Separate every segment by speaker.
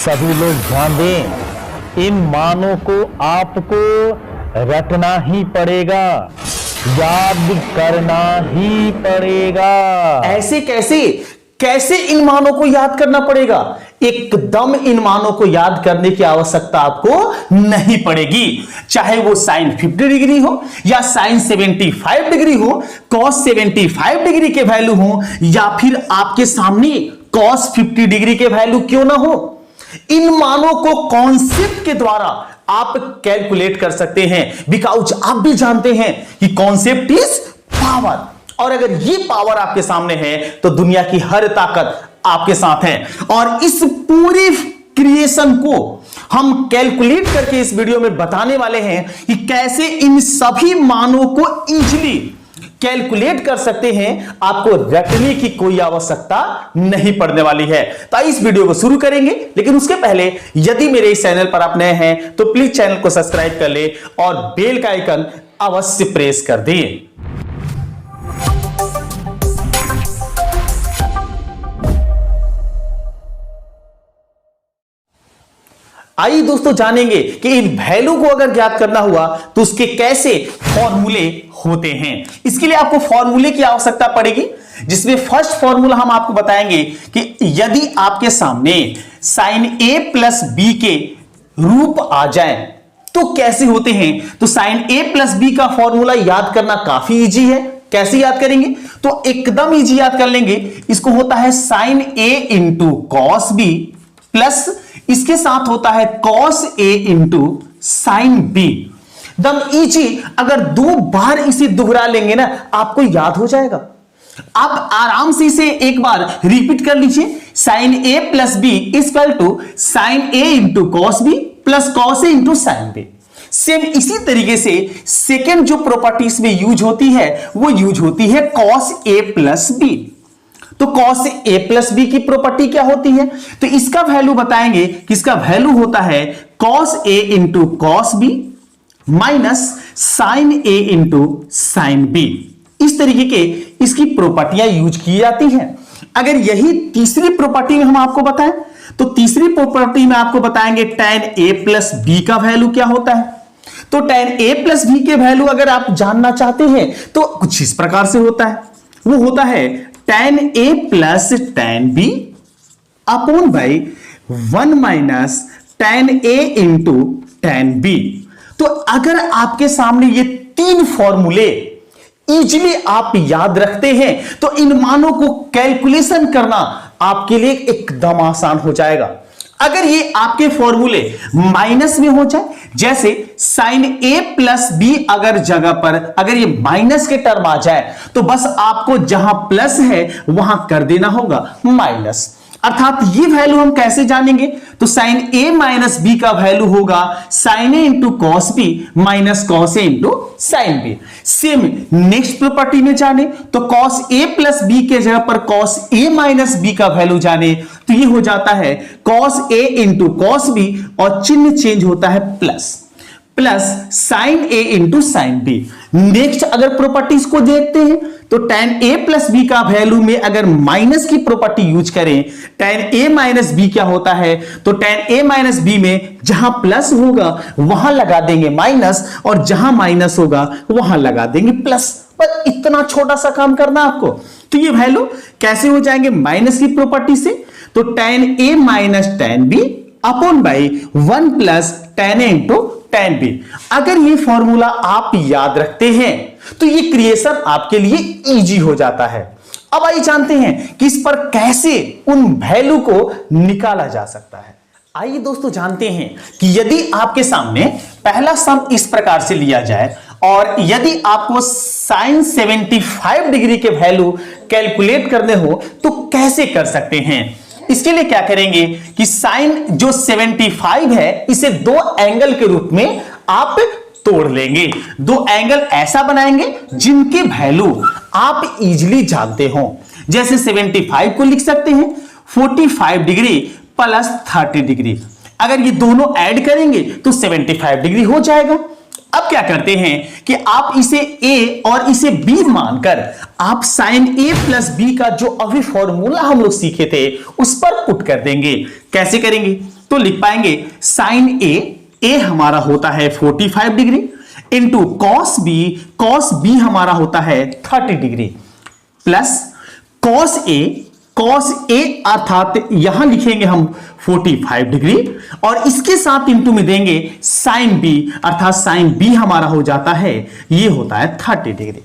Speaker 1: सभी लोग ध्यान दें, इन मानों को आपको रटना ही पड़ेगा, याद करना ही पड़ेगा।
Speaker 2: ऐसे कैसे इन मानों को याद करना पड़ेगा? एकदम इन मानों को याद करने की आवश्यकता आपको नहीं पड़ेगी। चाहे वो साइन 50 डिग्री हो या साइन 75 डिग्री हो, कॉस 75 डिग्री के वैल्यू हो या फिर आपके सामने कॉस 50 डिग्री के वैल्यू क्यों ना हो, इन मानों को कॉन्सेप्ट के द्वारा आप कैलकुलेट कर सकते हैं। बिकॉज आप भी जानते हैं कि कॉन्सेप्ट इज पावर, और अगर ये पावर आपके सामने है तो दुनिया की हर ताकत आपके साथ है। और इस पूरे क्रिएशन को हम कैलकुलेट करके इस वीडियो में बताने वाले हैं कि कैसे इन सभी मानों को इजीली कैलकुलेट कर सकते हैं। आपको रटने की कोई आवश्यकता नहीं पड़ने वाली है। तो इस वीडियो को शुरू करेंगे, लेकिन उसके पहले यदि मेरे इस चैनल पर आप नए हैं तो प्लीज चैनल को सब्सक्राइब कर ले और बेल का आइकन अवश्य प्रेस कर दिए। आइए दोस्तों जानेंगे कि इन वैल्यू को अगर ज्ञात करना हुआ तो उसके कैसे फॉर्मूले होते हैं। इसके लिए आपको फॉर्मूले की आवश्यकता पड़ेगी, जिसमें फर्स्ट फॉर्मूला हम आपको बताएंगे कि यदि आपके सामने साइन ए प्लस बी के रूप आ जाए तो कैसे होते हैं। तो साइन ए प्लस बी का फॉर्मूला याद करना काफी इजी है। कैसे याद करेंगे? तो एकदम इजी याद कर लेंगे। इसको होता है sign A into cos B plus इसके साथ होता है cos A into sine B. दम इजी, अगर 2 बार इसे दोहरा लेंगे ना आपको याद हो जाएगा। आप आराम से इसे एक बार रिपीट कर लीजिए। Sine A plus B equal to sine A into cos B plus cos A into sine B. Same इसी तरीके से सेकेंड जो प्रॉपर्टीज में यूज होती है वो यूज होती है कॉस ए प्लस बी। तो कॉस ए प्लस बी की प्रॉपर्टी क्या होती है? तो इसका वैल्यू बताएंगे कि इसका वैल्यू होता है cos A into cos B minus sine A into sine B. इस तरीके के इसकी प्रॉपर्टियां यूज की जाती हैं। अगर यही तीसरी प्रॉपर्टी में हम आपको बताएं तो तीसरी प्रॉपर्टी में आपको बताएंगे tan a प्लस बी का वैल्यू क्या होता है। तो tan a प्लस बी के वैल्यू अगर आप जानना चाहते हैं तो कुछ इस प्रकार से होता है। वो होता है tan a plus tan b upon by 1 minus tan a into tan b। तो अगर आपके सामने ये 3 फॉर्मूले इजीली आप याद रखते हैं तो इन मानों को कैलकुलेशन करना आपके लिए एकदम आसान हो जाएगा। अगर ये आपके फॉर्मूले माइनस में हो जाए, जैसे साइन ए प्लस बी अगर जगह पर अगर ये माइनस के टर्म आ जाए तो बस आपको जहां प्लस है वहां कर देना होगा माइनस। अर्थात ये वैल्यू हम कैसे जानेंगे? तो साइन ए माइनस बी का वैल्यू होगा sine A into cos B minus cos A into sine B. Same next property में जाने तो कॉस ए प्लस बी के जगह पर कॉस ए माइनस बी का वैल्यू जाने तो ये हो जाता है cos A into cos B और चिन्ह चेंज होता है plus sign A into sine B. Next अगर प्रॉपर्टीज को देखते हैं तो tan a प्लस बी का वैल्यू में अगर माइनस की प्रॉपर्टी यूज करें, tan a माइनस बी क्या होता है? तो tan a माइनस बी में जहां प्लस होगा वहां लगा देंगे माइनस और जहां माइनस होगा वहां लगा देंगे प्लस। पर इतना छोटा सा काम करना आपको। तो ये वैल्यू कैसे हो जाएंगे माइनस की प्रॉपर्टी से? तो tan a minus tan b upon by 1 plus tan a into tan b। अगर ये फॉर्मूला आप याद रखते हैं तो ये क्रिएशन आपके लिए इजी हो जाता है। अब आइए जानते हैं कि इस पर कैसे उन वैल्यू को निकाला जा सकता है। आइए दोस्तों जानते हैं कि यदि आपके सामने पहला सम इस प्रकार से लिया जाए और यदि आपको साइन 75 डिग्री के वैल्यू कैलकुलेट करने हो तो कैसे कर सकते हैं। इसके लिए क्या करेंगे कि साइन जो 75 है इसे 2 एंगल के रूप में आप तोड़ लेंगे। 2 एंगल ऐसा बनाएंगे जिनके वैल्यू आप इजीली जानते हो। जैसे 75 को लिख सकते हैं 45 डिग्री प्लस 30 डिग्री। अगर ये दोनों ऐड करेंगे तो 75 डिग्री हो जाएगा। अब क्या करते हैं कि आप इसे a और इसे b मानकर आप साइन a प्लस बी का जो अभी फॉर्मूला हम लोग सीखे थे उस पर पुट कर देंगे। कैसे करेंगे? तो लिख पाएंगे साइन ए हमारा होता है 45 डिग्री इंटू कॉस बी हमारा होता है 30 डिग्री प्लस कॉस ए अर्थात यहां लिखेंगे हम 45 डिग्री और इसके साथ इंटू में देंगे साइन बी अर्थात साइन बी हमारा हो जाता है, ये होता है 30 डिग्री।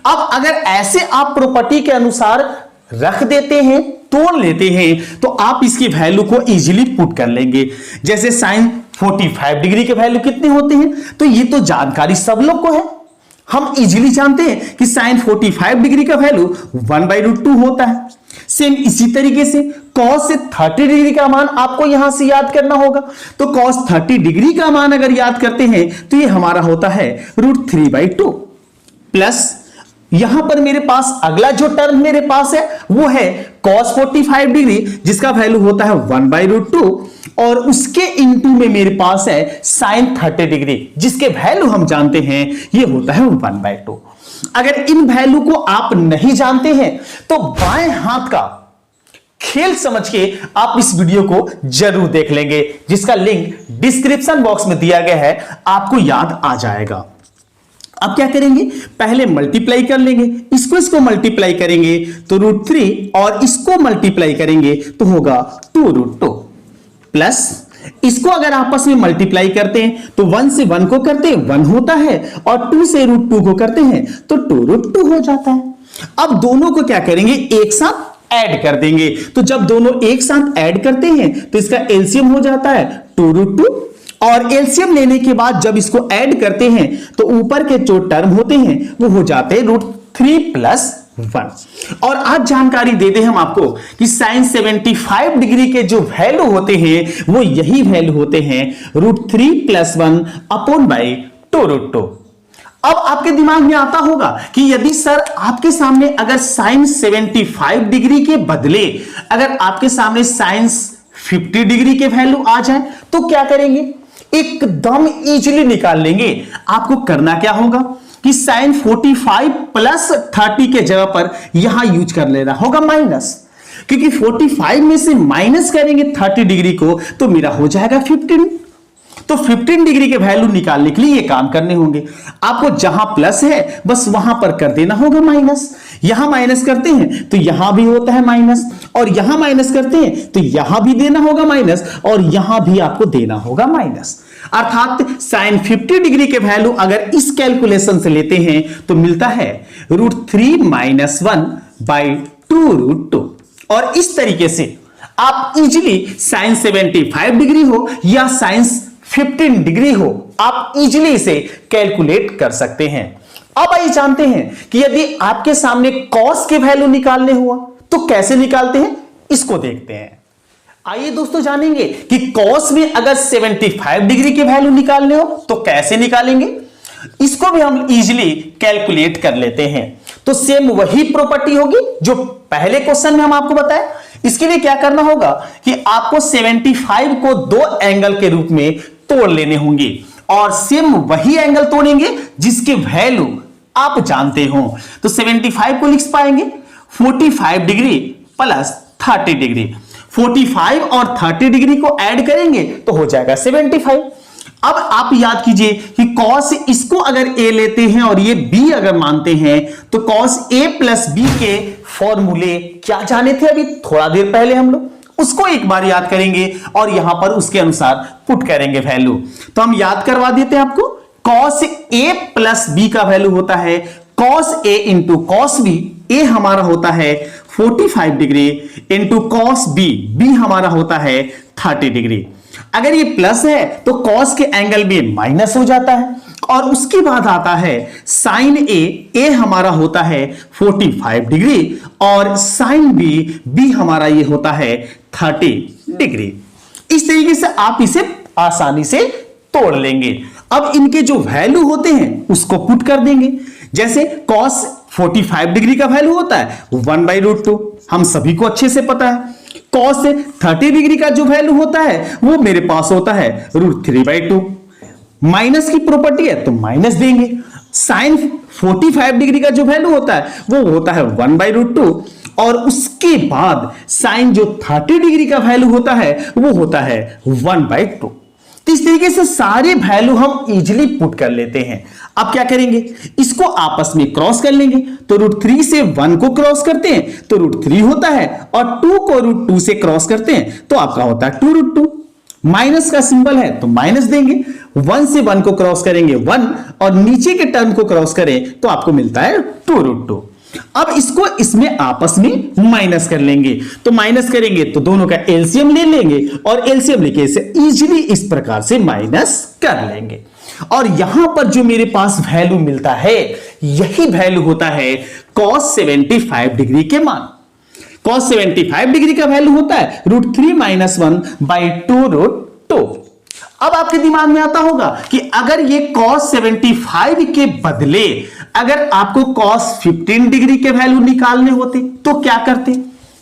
Speaker 2: अब अगर ऐसे आप प्रॉपर्टी के अनुसार रख देते हैं, तोड़ लेते हैं, तो आप इसकी वैल्यू को इजीली पुट कर लेंगे। जैसे साइन 45 डिग्री के वैल्यू कितने होते हैं, तो ये तो जानकारी सब लोग को है, हम इजीली जानते हैं कि साइन 45 डिग्री का वैल्यू 1/√2 होता है। सेम इसी तरीके से cos से 30 डिग्री का मान आपको यहां से याद करना होगा, तो cos 30 डिग्री का मान अगर याद करते हैं तो ये हमारा होता है √3/2 प्लस यहां पर मेरे पास अगला जो टर्म मेरे पास है वो है cos 45 डिग्री जिसका वैल्यू होता है 1/√2 और उसके इनटू में मेरे पास है sin 30 डिग्री जिसके वैल्यू हम जानते हैं ये होता है 1/2। अगर इन वैल्यू को आप नहीं जानते हैं तो बाएं हाथ का खेल समझ के आप इस वीडियो को जरूर देख लेंगे जिसका लिंक डिस्क्रिप्शन बॉक्स में दिया गया है, आपको याद आ जाएगा। अब क्या करेंगे, पहले मल्टीप्लाई कर लेंगे, इसको मल्टीप्लाई करेंगे तो √3 और इसको मल्टीप्लाई करेंगे तो होगा 2√2 प्लस इसको अगर आपस में मल्टीप्लाई करते हैं तो 1 से 1 को करते हैं 1 होता है और 2 से √2 को करते हैं तो 2√2 हो जाता है। अब दोनों को क्या करेंगे, एक साथ ऐड कर देंगे, तो जब दोनों एक साथ ऐड करते हैं तो इसका एलसीएम हो जाता है 2√2 और एलसीएम लेने के बाद जब इसको ऐड करते हैं तो ऊपर के जो टर्म होते हैं वो हो जाते हैं √3 + 1। और आज जानकारी दे दे हम आपको कि साइन 75 डिग्री के जो वैल्यू होते हैं वो यही वैल्यू होते हैं √3 + 1/2√2। अब आपके दिमाग में आता होगा कि यदि सर आपके सामने अगर साइन 75 डिग्री के बदले अगर आपके सामने साइन 50 डिग्री के वैल्यू आ जाए तो क्या करेंगे, एकदम इजीली निकाल लेंगे। आपको करना क्या होगा कि साइन 45 + 30 के जगह पर यहां यूज कर लेना होगा माइनस, क्योंकि 45 में से माइनस करेंगे 30 डिग्री को तो मेरा हो जाएगा 15। तो 15 डिग्री के वैल्यू निकालने के लिए ये काम करने होंगे। आपको जहां प्लस है बस वहां पर कर देना होगा माइनस। यहां माइनस करते हैं तो यहां भी होता है माइनस और यहां माइनस करते हैं तो यहां भी देना होगा माइनस और यहां भी आपको देना होगा माइनस। अर्थात साइन 50 डिग्री के वैल्यू अगर इस कैलकुलेशन से लेते हैं तो मिलता है √3 - 1/2√2। और इस तरीके से आप इजीली साइन 75 डिग्री हो या साइन 15 डिग्री हो आप इजीली इसे कैलकुलेट कर सकते हैं। अब आइए जानते हैं कि यदि आपके सामने कॉस के वैल्यू निकालने हुआ तो कैसे निकालते हैं, इसको देखते हैं। आइए दोस्तों जानेंगे कि कॉस में अगर 75 डिग्री के वैल्यू निकालने हो तो कैसे निकालेंगे, इसको भी हम इजीली कैलकुलेट कर लेते हैं। तो सेम वही प्रॉपर्टी होगी जो पहले क्वेश्चन में हम आपको बताए। इसके लिए क्या करना होगा कि आपको 75 को 2 एंगल के रूप में तोड़ लेने होंगे और सेम वही एंगल तोड़ेंगे जिसके वैल्यू आप जानते हो। तो 75 को लिख पाएंगे 45 डिग्री + 30 डिग्री। 45 और 30 डिग्री को ऐड करेंगे तो हो जाएगा 75। अब आप याद कीजिए कि cos इसको अगर a लेते हैं और ये b अगर मानते हैं तो cos a + b के फॉर्मूले क्या जाने थे अभी थोड़ा देर पहले हम लोग, उसको एक बार याद करेंगे और यहां पर उसके अनुसार पुट करेंगे वैल्यू। तो हम याद करवा देते हैं आपको, cos a + b का वैल्यू होता है cos a × cos b। a हमारा होता है 45 डिग्री × cos b हमारा होता है 30 डिग्री। अगर ये प्लस है तो cos के एंगल में माइनस हो जाता है और उसके बाद आता है साइन a हमारा होता है 45 डिग्री और साइन b हमारा ये होता है 30 डिग्री। इस तरीके से आप इसे आसानी से तोड़ लेंगे। अब इनके जो वैल्यू होते हैं उसको पुट कर देंगे। जैसे cos 45 डिग्री का वैल्यू होता है 1/√2, हम सभी को अच्छे से पता है। cos 30 डिग्री का जो वैल्यू होता है वो मेरे पास होता है √3/2। माइनस की प्रॉपर्टी है तो माइनस देंगे। साइन 45 डिग्री का जो वैल्यू होता है वो होता है 1/√2 और उसके बाद साइन जो 30 डिग्री का वैल्यू होता है वो होता है 1/2। तो इस तरीके से सारे वैल्यू हम इजीली पुट कर लेते हैं। अब क्या करेंगे, इसको आपस में क्रॉस कर लेंगे। तो √3 से 1 को क्रॉस करते हैं तो √3 होता है, और 2 को √2 से क्रॉस करते हैं तो आपका होता है 2√2। माइनस का सिंबल है तो माइनस देंगे, 1 से 1 को क्रॉस करेंगे 1, और नीचे के टर्म को क्रॉस करें तो आपको मिलता है 2√2। अब इसको इसमें आपस में माइनस कर लेंगे। तो माइनस करेंगे तो दोनों का एलसीएम ले लेंगे, और एलसीएम लेके इसे इजीली इस प्रकार से माइनस कर लेंगे। और यहां पर जो मेरे पास वैल्यू मिलता है यही वैल्यू होता है cos 75 डिग्री के मान। cos 75 डिग्री का वैल्यू होता है √3 - 1/2√2। अब आपके दिमाग में आता होगा कि अगर ये cos 75 के बदले अगर आपको cos 15 डिग्री के वैल्यू निकालने होते तो क्या करते?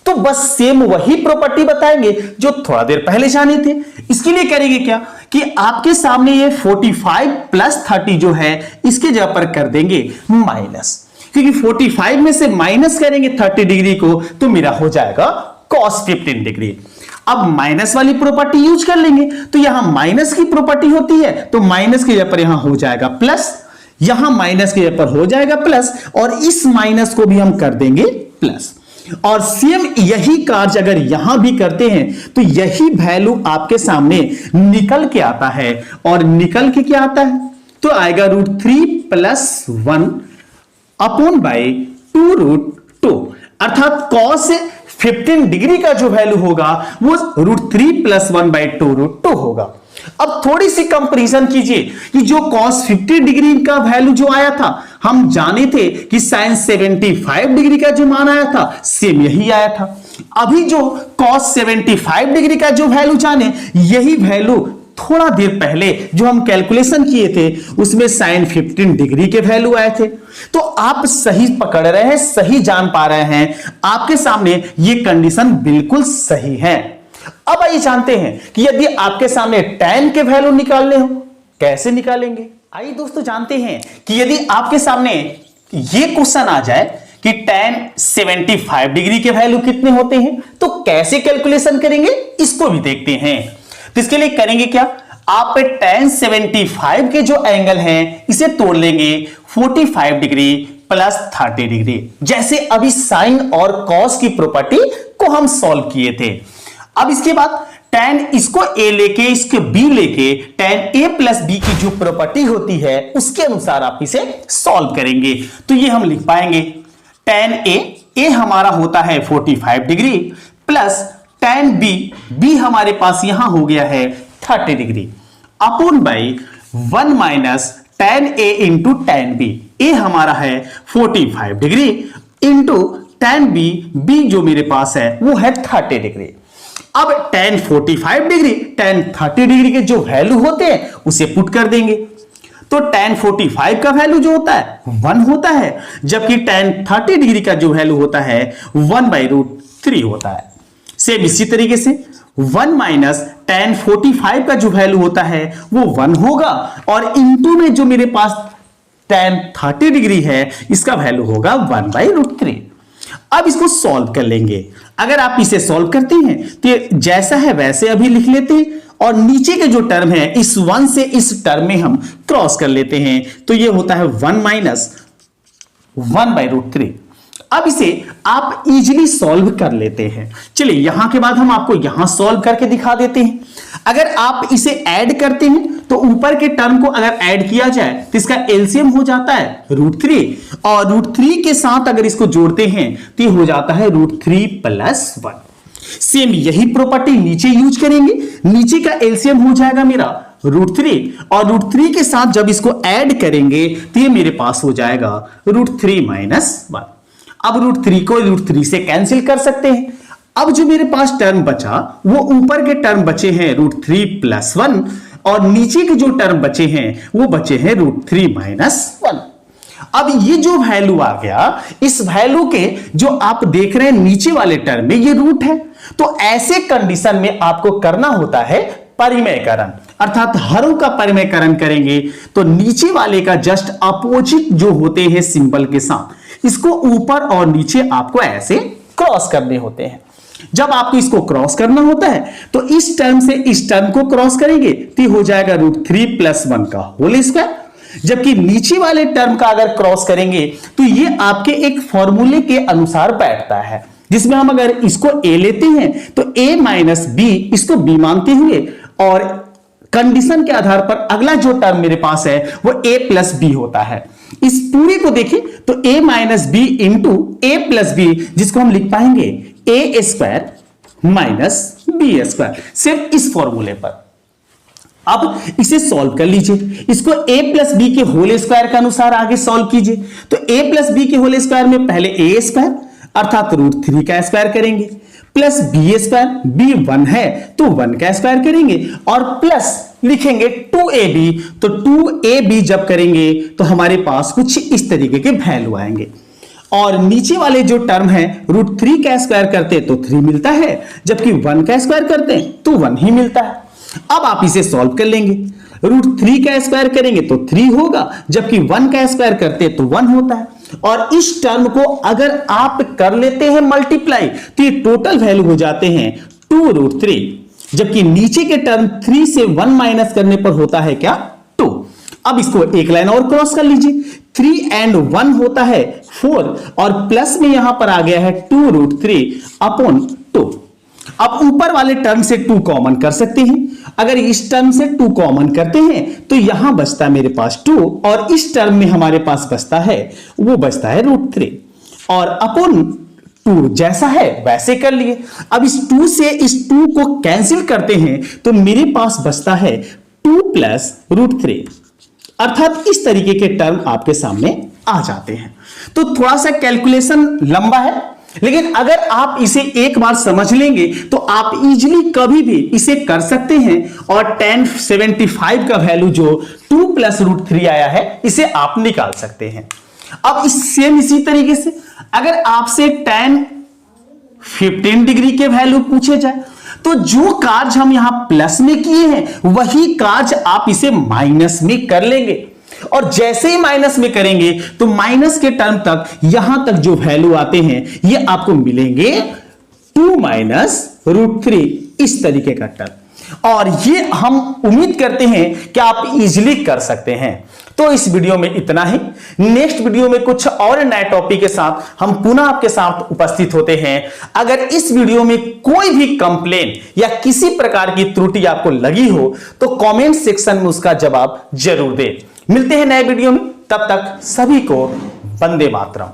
Speaker 2: तो बस सेम वही प्रॉपर्टी बताएंगे जो थोड़ा देर पहले जाने थे। इसके लिए करेंगे क्या कि आपके सामने ये 45 + 30 जो है इसके जगह पर कर देंगे माइनस, क्योंकि 45 में से माइनस करेंगे 30 डिग्री को तो मेरा हो जाएगा cos 15 डिग्री। अब माइनस वाली प्रॉपर्टी यूज कर लेंगे, तो यहां माइनस की प्रॉपर्टी होती है तो माइनस की जगह पर यहां हो जाएगा प्लस, यहां माइनस की जगह पर हो जाएगा प्लस, और इस माइनस को भी हम कर देंगे प्लस। और सेम यही कार्य अगर यहां भी करते हैं तो यही वैल्यू आपके सामने निकल के आता है, और निकल के क्या आता है तो आएगा √3 + 1/2√2, अर्थात cos 15 डिग्री का जो वैल्यू होगा वो √3 + 1/2√2 होगा। अब थोड़ी सी कंपैरिजन कीजिए कि जो cos 50 डिग्री का वैल्यू जो आया था, हम जाने थे कि sin 75 डिग्री का जो मान आया था सेम यही आया था। अभी जो cos 75 डिग्री का जो वैल्यू जाने, यही वैल्यू थोड़ा देर पहले जो हम कैलकुलेशन किए थे उसमें sin 15 डिग्री के वैल्यू आए थे। तो आप सही पकड़ रहे हैं, सही जान पा रहे हैं, आपके सामने ये कंडीशन बिल्कुल सही है। अब आइए जानते हैं कि यदि आपके सामने tan के वैल्यू निकालने हो कैसे निकालेंगे। आइए दोस्तों जानते हैं कि यदि आपके सामने ये क्वेश्चन आ जाए कि tan 75 डिग्री के वैल्यू कितने होते हैं तो कैसे कैलकुलेशन करेंगे इसको भी देखते हैं। तो इसके लिए करेंगे क्या, आप tan 75 के जो एंगल हैं इसे तोड़ लेंगे 45 डिग्री + 30 डिग्री, जैसे अभी साइन और कॉस की प्रॉपर्टी को हम सॉल्व किए थे। अब इसके बाद tan इसको a लेके इसके b लेके tan a + b की जो प्रॉपर्टी होती है उसके अनुसार आप इसे सॉल्व करेंगे। तो ये हम लिख पाएंगे tan a हमारा होता है 45 डिग्री प्लस tan b हमारे पास यहां हो गया है 30 degree upon by 1 minus tan a into tan b। a हमारा है 45 डिग्री इंटू tan b जो मेरे पास है वो है 30 डिग्री। अब tan 45 डिग्री tan 30 डिग्री के जो वैल्यू होते हैं उसे पुट कर देंगे। तो tan 45 का वैल्यू जो होता है 1 होता है, जबकि tan 30 डिग्री का जो वैल्यू होता है 1/√3 होता है। सेम इसी तरीके से 1 माइनस tan 45 का जो वैल्यू होता है वो 1 होगा, और इंटू में जो मेरे पास tan 30 डिग्री है इसका वैल्यू होगा 1/√3। अब इसको सॉल्व कर लेंगे। अगर आप इसे सॉल्व करते हैं तो जैसा है वैसे अभी लिख लेते हैं, और नीचे के जो टर्म है इस 1 से इस टर्म में हम क्रॉस कर लेते हैं, तो ये होता है 1 माइनस 1/√3। अब इसे आप इजीली सॉल्व कर लेते हैं। चलिए यहां के बाद हम आपको यहां सॉल्व करके दिखा देते हैं। अगर आप इसे ऐड करते हैं तो ऊपर के टर्म को अगर ऐड किया जाए तो इसका एलसीएम हो जाता है √3, और √3 के साथ अगर इसको जोड़ते हैं तो ये हो जाता है √3 + 1। सेम यही प्रॉपर्टी नीचे यूज करेंगे, नीचे का एलसीएम हो जाएगा मेरा √3, और √3 के साथ जब इसको ऐड करेंगे तो ये मेरे पास हो जाएगा √3 - 1। अब √3 को √3 से कैंसिल कर सकते हैं। अब जो मेरे पास टर्म बचा वो ऊपर के टर्म बचे हैं √3 + 1, और नीचे के जो टर्म बचे हैं वो बचे हैं √3 - 1। अब ये जो वैल्यू आ गया, इस वैल्यू के जो आप देख रहे हैं नीचे वाले टर्म में ये रूट है। तो ऐसे कंडीशन में आपको करना होता है परिमेयकरण, अर्थात हरों का परिमेयकरण करेंगे तो नीचे वाले का जस्ट अपोजिट जो होते हैं सिंबल के साथ, इसको ऊपर और नीचे आपको ऐसे क्रॉस करने होते हैं। जब आपको इसको क्रॉस करना होता है तो इस टर्म से इस टर्म को क्रॉस करेंगे तो हो जाएगा √3 + 1 का होल स्क्वायर। जबकि नीचे वाले टर्म का अगर क्रॉस करेंगे तो ये आपके एक फॉर्मूले के अनुसार बैठता है, जिसमें हम अगर इसको a लेते हैं तो a - b, इसको b मानते हुए और कंडीशन के आधार पर अगला जो टर्म मेरे पास है वो a + b होता है। इस पूरे को देखें तो a - b into a + b, जिसको हम लिख पाएंगे a² - b², सिर्फ इस फॉर्मूले पर। अब इसे सॉल्व कर लीजिए, इसको a + b के होल स्क्वायर के अनुसार आगे सॉल्व कीजिए। तो a + b के होल स्क्वायर में पहले a² अर्थात √3 का स्क्वायर करेंगे, प्लस b², b 1 है तो 1 का स्क्वायर करेंगे और प्लस लिखेंगे 2ab। तो 2ab जब करेंगे तो हमारे पास कुछ इस तरीके के वैल्यू आएंगे। और नीचे वाले जो टर्म है √3 का स्क्वायर करते हैं तो 3 मिलता है, जबकि 1 का स्क्वायर करते हैं तो 1 ही मिलता है। अब आप इसे सॉल्व कर लेंगे, √3 का स्क्वायर करेंगे तो 3 होगा, जबकि 1 का स्क्वायर करते हैं तो 1 होता है। और इस टर्म को अगर आप कर लेते हैं मल्टीप्लाई तो ये टोटल वैल्यू हो जाते हैं 2√3, जबकि नीचे के टर्म 3 से 1 माइनस करने पर होता है क्या 2। अब इसको एक लाइन और क्रॉस कर लीजिए, 3 and 1 होता है 4 और प्लस में यहां पर आ गया है 2√3/2। अब ऊपर वाले टर्म से 2 कॉमन कर सकते हैं, अगर इस टर्म से 2 कॉमन करते हैं तो यहां बचता है मेरे पास 2 और इस टर्म में हमारे पास बचता है वो बचता है √3 और अपॉन 2 जैसा है वैसे कर लिए। अब इस 2 से इस 2 को कैंसिल करते हैं तो मेरे पास बचता है 2 + √3, अर्थात इस तरीके के टर्म आपके सामने आ जाते हैं। तो थोड़ा सा कैलकुलेशन लंबा है, लेकिन अगर आप इसे एक बार समझ लेंगे तो आप इजीली कभी भी इसे कर सकते हैं और tan 75 का वैल्यू जो 2 + √3 आया है इसे आप निकाल सकते हैं। अब इसी तरीके से अगर आपसे tan 15 डिग्री के वैल्यू पूछे जाए तो जो कार्य हम यहां प्लस में किए हैं वही कार्य आप इसे माइनस में कर लेंगे, और जैसे ही माइनस में करेंगे तो माइनस के टर्म तक यहां तक जो वैल्यू आते हैं ये आपको मिलेंगे 2 - √3, इस तरीके का टर्म। और ये हम उम्मीद करते हैं कि आप इजीली कर सकते हैं। तो इस वीडियो में इतना ही, नेक्स्ट वीडियो में कुछ और नए टॉपिक के साथ हम पुनः आपके साथ उपस्थित होते हैं। अगर इस वीडियो में कोई भी कंप्लेन या किसी प्रकार की त्रुटि आपको लगी हो तो कमेंट सेक्शन में उसका जवाब जरूर दें। मिलते हैं नए वीडियो में, तब तक सभी को वंदे मातरम।